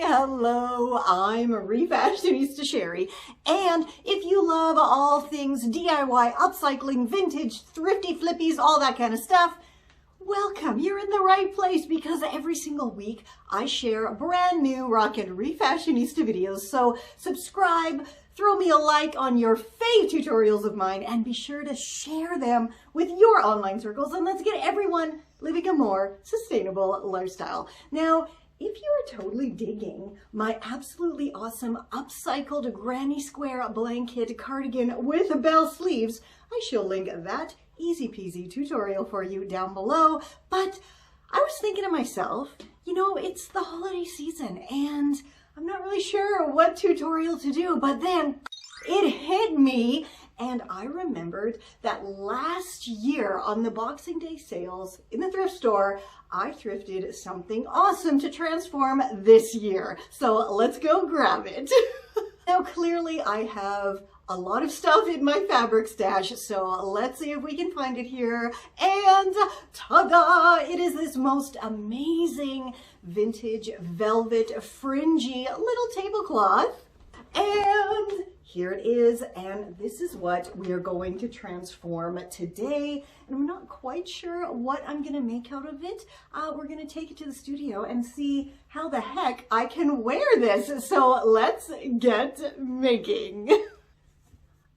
Hello, I'm Refashionista Sheri, and if you love all things DIY, upcycling, vintage, thrifty flippies, all that kind of stuff, welcome. You're in the right place because every single week I share brand new rockin' Refashionista videos. So subscribe, throw me a like on your fave tutorials of mine, and be sure to share them with your online circles, and let's get everyone living a more sustainable lifestyle. Now, if you are totally digging my absolutely awesome upcycled granny square blanket cardigan with bell sleeves, I shall link that easy peasy tutorial for you down below. But I was thinking to myself, you know, it's the holiday season and I'm not really sure what tutorial to do, but then it hit me and I remembered that last year on the Boxing Day sales in the thrift store, I thrifted something awesome to transform this year. So let's go grab it. Now, clearly I have a lot of stuff in my fabric stash, so let's see if we can find it here. And ta-da! It is this most amazing vintage velvet fringy little tablecloth. And here it is, and this is what we are going to transform today. And I'm not quite sure what I'm gonna make out of it. We're gonna take it to the studio and see how the heck I can wear this. So let's get making.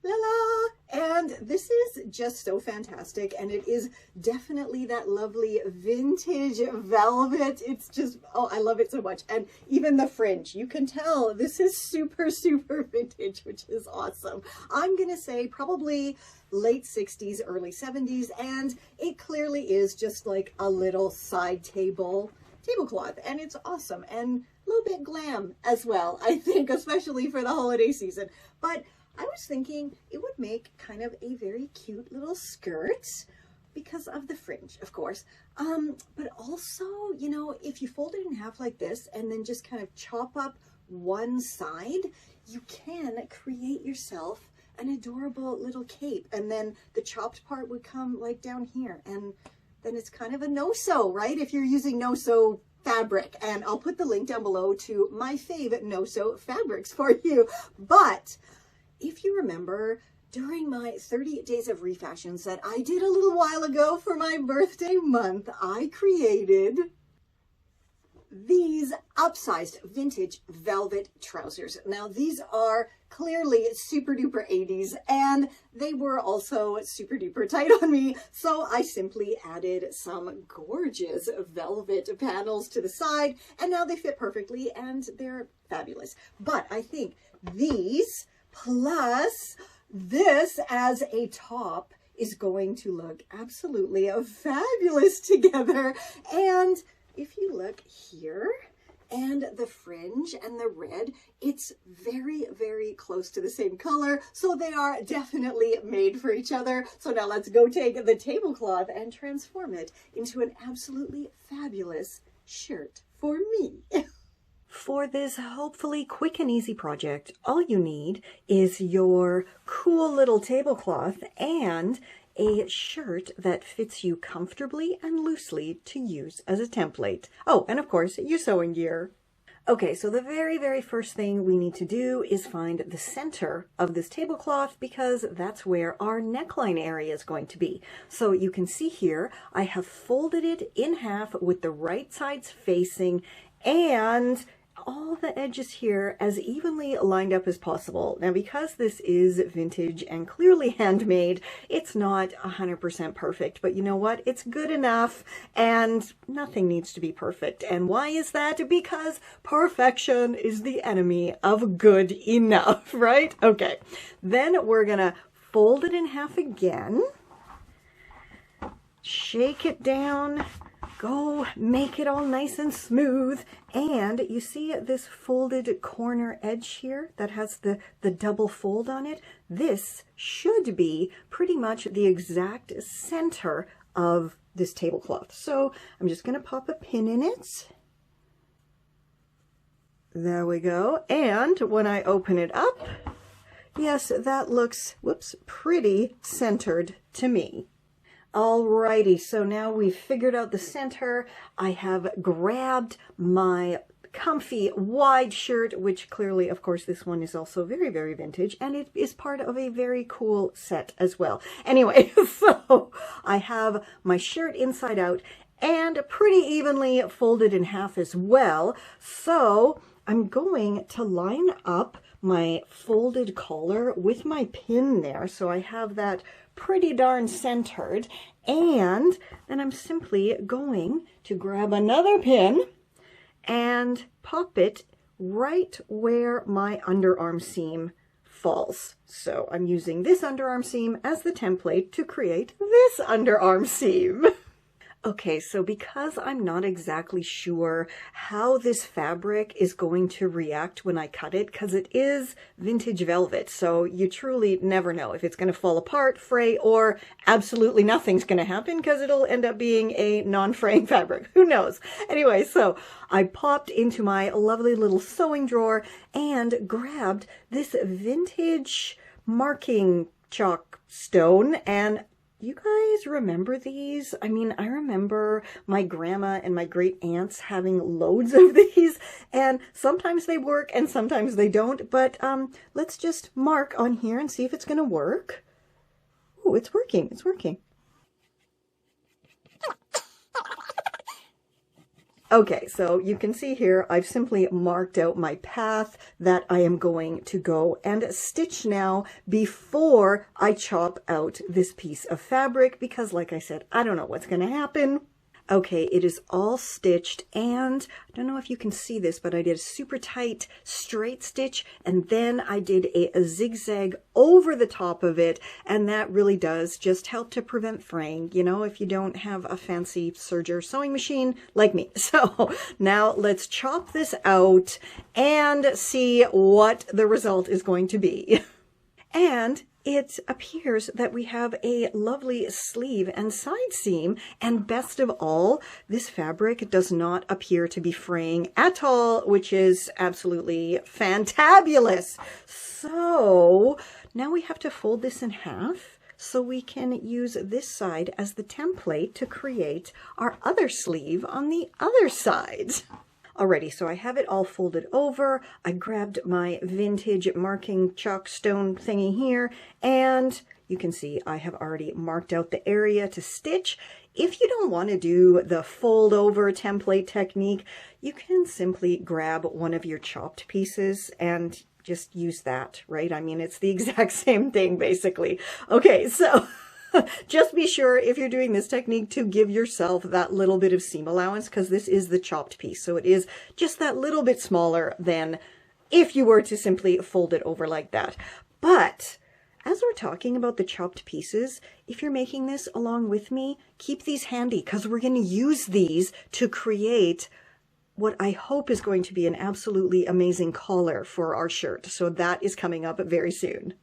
La la! And this is just so fantastic, and it is definitely that lovely vintage velvet. It's just, oh, I love it so much. And even the fringe, you can tell this is super, super vintage, which is awesome. I'm gonna say probably late 60s, early 70s, and it clearly is just like a little side tablecloth, and it's awesome and a little bit glam as well, I think, especially for the holiday season. But I was thinking it would make kind of a very cute little skirt because of the fringe, of course. But also, you know, if you fold it in half like this and then just kind of chop up one side, you can create yourself an adorable little cape. And then the chopped part would come like down here. And then it's kind of a no-sew, right? If you're using no-sew fabric. And I'll put the link down below to my fave no-sew fabrics for you. But if you remember, during my 30 days of refashions that I did a little while ago for my birthday month, I created these upsized vintage velvet trousers. Now, these are clearly super duper 80s, and they were also super duper tight on me. So I simply added some gorgeous velvet panels to the side, and now they fit perfectly and they're fabulous. But I think these plus this as a top is going to look absolutely fabulous together. And if you look here and the fringe and the red, it's very, very close to the same color. So they are definitely made for each other. So now let's go take the tablecloth and transform it into an absolutely fabulous shirt for me. For this hopefully quick and easy project, all you need is your cool little tablecloth and a shirt that fits you comfortably and loosely to use as a template. Oh, and of course, your sewing gear. Okay, so the very, very first thing we need to do is find the center of this tablecloth because that's where our neckline area is going to be. So you can see here, I have folded it in half with the right sides facing and all the edges here as evenly lined up as possible. Now, because this is vintage and clearly handmade, it's not 100% perfect, but you know what? It's good enough, and nothing needs to be perfect. And why is that? Because perfection is the enemy of good enough, right? Okay, then we're gonna fold it in half again, shake it down, go make it all nice and smooth. And you see this folded corner edge here that has the double fold on it? This should be pretty much the exact center of this tablecloth. So I'm just going to pop a pin in it. There we go. And when I open it up, yes, that looks, whoops, pretty centered to me. Alrighty, so now we've figured out the center. I have grabbed my comfy, wide shirt, which clearly, of course, this one is also very, very vintage, and it is part of a very cool set as well. Anyway, so I have my shirt inside out and pretty evenly folded in half as well. So I'm going to line up my folded collar with my pin there, so I have that pretty darn centered, and then I'm simply going to grab another pin and pop it right where my underarm seam falls. So I'm using this underarm seam as the template to create this underarm seam. Okay, so because I'm not exactly sure how this fabric is going to react when I cut it, because it is vintage velvet, so you truly never know if it's going to fall apart, fray, or absolutely nothing's going to happen because it'll end up being a non-fraying fabric. Who knows? Anyway, so I popped into my lovely little sewing drawer and grabbed this vintage marking chalk stone, and you guys remember these? I mean, I remember my grandma and my great aunts having loads of these, and sometimes they work and sometimes they don't, but let's just mark on here and see if it's going to work. Oh, it's working. It's working. Okay, so you can see here, I've simply marked out my path that I am going to go and stitch now before I chop out this piece of fabric, because like I said, I don't know what's going to happen. Okay, it is all stitched, and I don't know if you can see this, but I did a super tight straight stitch, and then I did a zigzag over the top of it, and that really does just help to prevent fraying, you know, if you don't have a fancy serger sewing machine like me. So now let's chop this out and see what the result is going to be. And it appears that we have a lovely sleeve and side seam, and best of all, this fabric does not appear to be fraying at all, which is absolutely fantabulous. So now we have to fold this in half so we can use this side as the template to create our other sleeve on the other side. Alrighty, so I have it all folded over. I grabbed my vintage marking chalk stone thingy here, and you can see I have already marked out the area to stitch. If you don't want to do the fold over template technique, you can simply grab one of your chopped pieces and just use that, right? I mean, it's the exact same thing, basically. Okay, so just be sure if you're doing this technique to give yourself that little bit of seam allowance, because this is the chopped piece. So it is just that little bit smaller than if you were to simply fold it over like that. But as we're talking about the chopped pieces, if you're making this along with me, keep these handy, because we're going to use these to create what I hope is going to be an absolutely amazing collar for our shirt. So that is coming up very soon.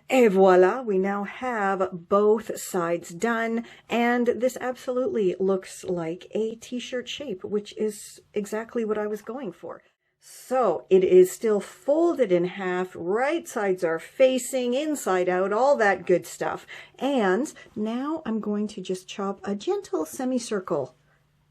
Et voila, we now have both sides done, and this absolutely looks like a t-shirt shape, which is exactly what I was going for. So it is still folded in half, right sides are facing, inside out, all that good stuff. And now I'm going to just chop a gentle semicircle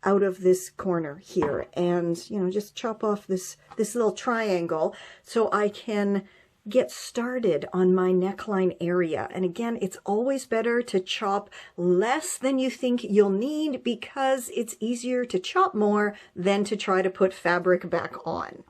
out of this corner here, and, you know, just chop off this little triangle so I can get started on my neckline area. And again, it's always better to chop less than you think you'll need, because it's easier to chop more than to try to put fabric back on.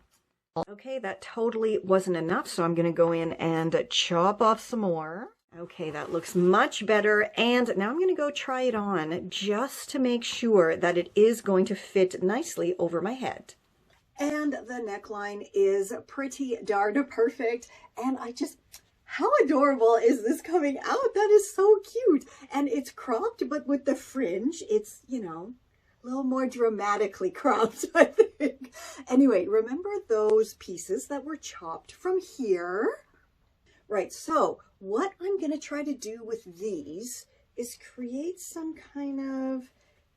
Okay, that totally wasn't enough, so I'm going to go in and chop off some more. Okay, that looks much better, and now I'm going to go try it on just to make sure that it is going to fit nicely over my head. And the neckline is pretty darn perfect. And how adorable is this coming out? That is so cute. And it's cropped, but with the fringe, it's, you know, a little more dramatically cropped, I think. Anyway, remember those pieces that were chopped from here? Right, so what I'm going to try to do with these is create some kind of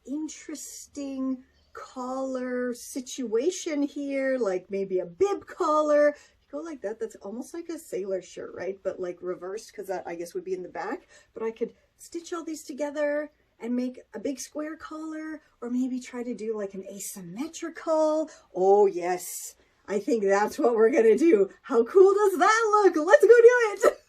interesting collar situation here, like maybe a bib collar. You go like that, that's almost like a sailor shirt, right? But like reversed, because that I guess would be in the back. But I could stitch all these together and make a big square collar, or maybe try to do like an asymmetrical. Oh yes, I think that's what we're gonna do. How cool does that look? Let's go do it.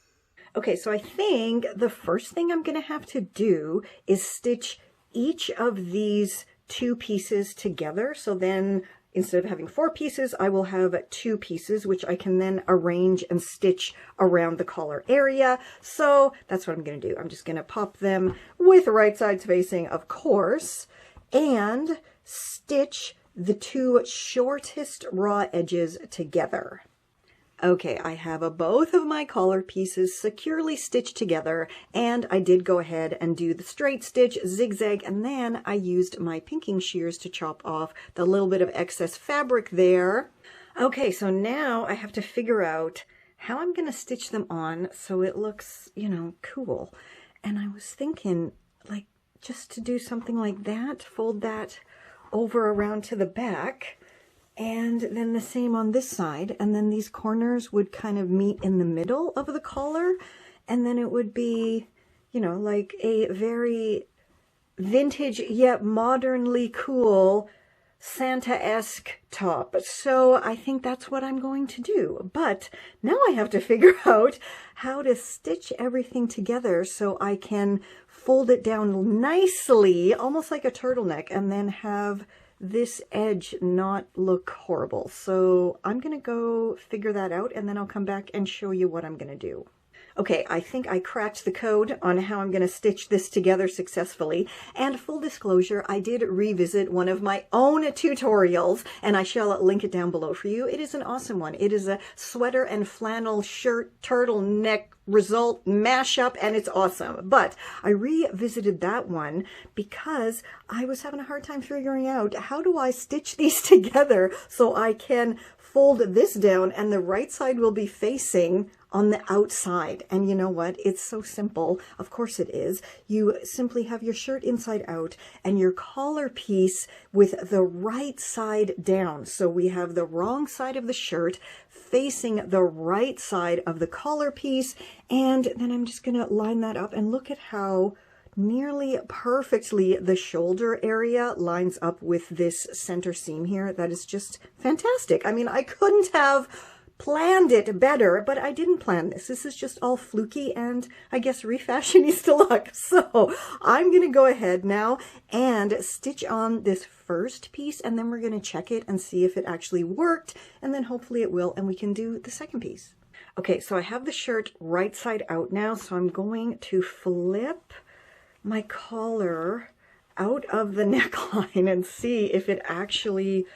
Okay, so I think the first thing I'm gonna have to do is stitch each of these 2 pieces together. So then instead of having 4 pieces, I will have 2 pieces, which I can then arrange and stitch around the collar area. So that's what I'm going to do. I'm just going to pop them with right sides facing, of course, and stitch the 2 shortest raw edges together. Okay, I have both of my collar pieces securely stitched together, and I did go ahead and do the straight stitch, zigzag, and then I used my pinking shears to chop off the little bit of excess fabric there. Okay, so now I have to figure out how I'm going to stitch them on so it looks, you know, cool. And I was thinking, like, just to do something like that, fold that over around to the back, and then the same on this side, and then these corners would kind of meet in the middle of the collar, and then it would be, you know, like a very vintage yet modernly cool Santa-esque top. So I think that's what I'm going to do. But now I have to figure out how to stitch everything together so I can fold it down nicely, almost like a turtleneck, and then have this edge not look horrible. So I'm going to go figure that out, and then I'll come back and show you what I'm going to do. Okay, I think I cracked the code on how I'm going to stitch this together successfully. And full disclosure, I did revisit one of my own tutorials, and I shall link it down below for you. It is an awesome one. It is a sweater and flannel shirt turtleneck result mashup, and it's awesome. But I revisited that one because I was having a hard time figuring out how do I stitch these together so I can fold this down and the right side will be facing on the outside. And you know what? It's so simple. Of course it is. You simply have your shirt inside out and your collar piece with the right side down. So we have the wrong side of the shirt facing the right side of the collar piece. And then I'm just going to line that up, and look at how nearly perfectly the shoulder area lines up with this center seam here. That is just fantastic. I mean, I couldn't have planned it better, but I didn't plan this. This is just all fluky and I guess refashionista luck. So I'm going to go ahead now and stitch on this first piece, and then we're going to check it and see if it actually worked, and then hopefully it will, and we can do the second piece. Okay, so I have the shirt right side out now, so I'm going to flip my collar out of the neckline and see if it actually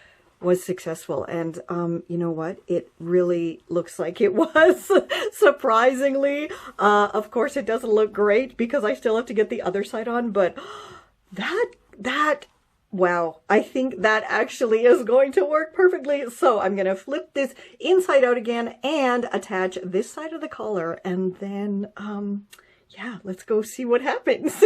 was successful. And you know what? It really looks like it was, surprisingly. Of course, it doesn't look great because I still have to get the other side on, but wow, I think that actually is going to work perfectly. So I'm going to flip this inside out again and attach this side of the collar, and then yeah, let's go see what happens.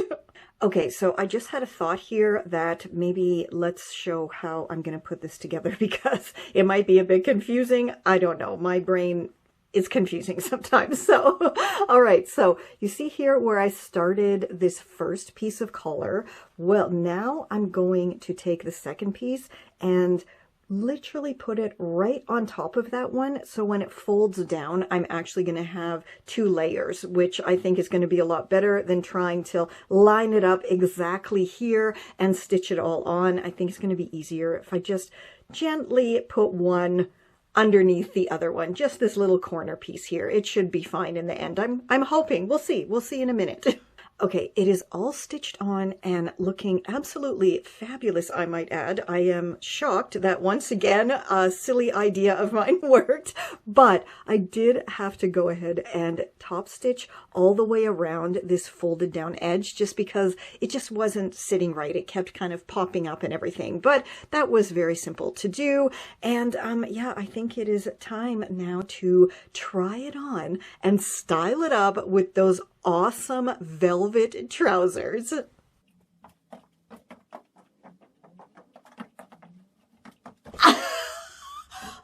Okay, so I just had a thought here that maybe let's show how I'm going to put this together because it might be a bit confusing. I don't know. My brain is confusing sometimes. So, all right. So you see here where I started this first piece of collar. Well, now I'm going to take the second piece and literally put it right on top of that one. So when it folds down, I'm actually going to have 2 layers, which I think is going to be a lot better than trying to line it up exactly here and stitch it all on. I think it's going to be easier if I just gently put one underneath the other one, just this little corner piece here. It should be fine in the end. I'm hoping. We'll see. We'll see in a minute. Okay, it is all stitched on and looking absolutely fabulous, I might add. I am shocked that once again, a silly idea of mine worked, but I did have to go ahead and top stitch all the way around this folded down edge just because it just wasn't sitting right. It kept kind of popping up and everything, but that was very simple to do. And yeah, I think it is time now to try it on and style it up with those awesome velvet trousers.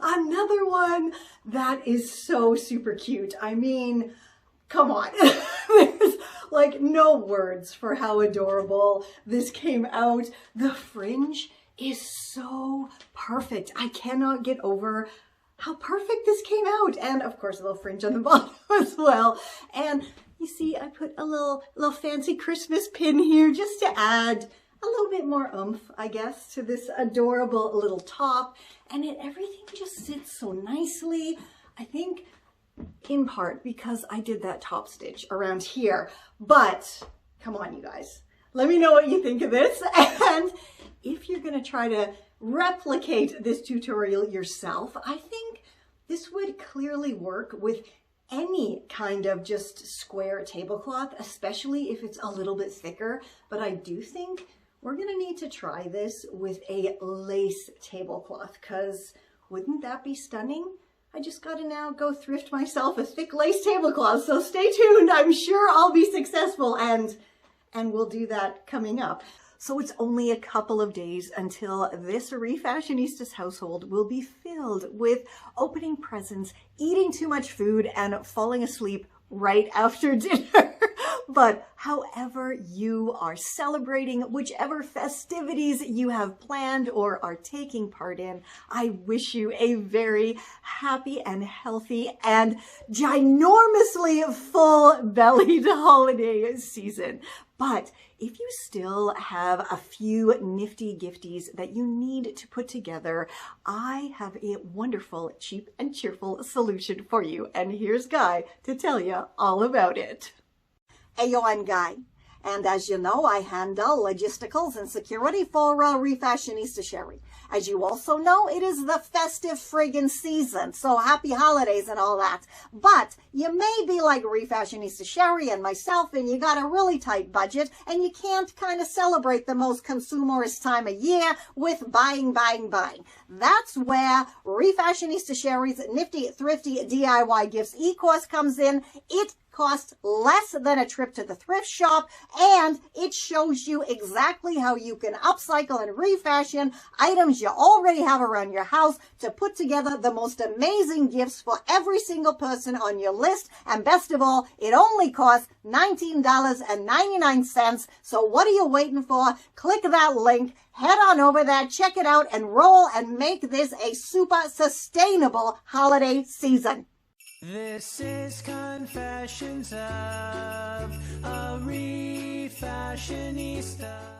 Another one that is so super cute. I mean, come on. Like, no words for how adorable this came out. The fringe is so perfect. I cannot get over how perfect this came out. And of course, a little fringe on the bottom as well. And you see, I put a little fancy Christmas pin here just to add a little bit more oomph, I guess, to this adorable little top. And everything just sits so nicely. I think in part because I did that top stitch around here. But come on, you guys. Let me know what you think of this. And if you're going to try to replicate this tutorial yourself, I think this would clearly work with any kind of just square tablecloth, especially if it's a little bit thicker. But I do think we're going to need to try this with a lace tablecloth, because wouldn't that be stunning? I just got to now go thrift myself a thick lace tablecloth. So stay tuned. I'm sure I'll be successful, and we'll do that coming up. So it's only a couple of days until this Refashionista's household will be filled with opening presents, eating too much food, and falling asleep right after dinner. But however you are celebrating, whichever festivities you have planned or are taking part in, I wish you a very happy and healthy and ginormously full-bellied holiday season. But if you still have a few nifty gifties that you need to put together, I have a wonderful, cheap and cheerful solution for you. And here's Guy to tell you all about it. Hey, yo, I'm Guy, and as you know, I handle logisticals and security for Refashionista Sheri. As you also know, it is the festive friggin' season, so happy holidays and all that. But you may be like Refashionista Sheri and myself, and you got a really tight budget, and you can't kind of celebrate the most consumerist time of year with buying. That's where Refashionista Sheri's Nifty, Thrifty DIY Gifts Ecourse comes in. It costs less than a trip to the thrift shop, and it shows you exactly how you can upcycle and refashion items you already have around your house to put together the most amazing gifts for every single person on your list. And best of all, it only costs $19.99. So what are you waiting for? Click that link, head on over there, check it out, and roll and make this a super sustainable holiday season. This is Confessions of a Refashionista.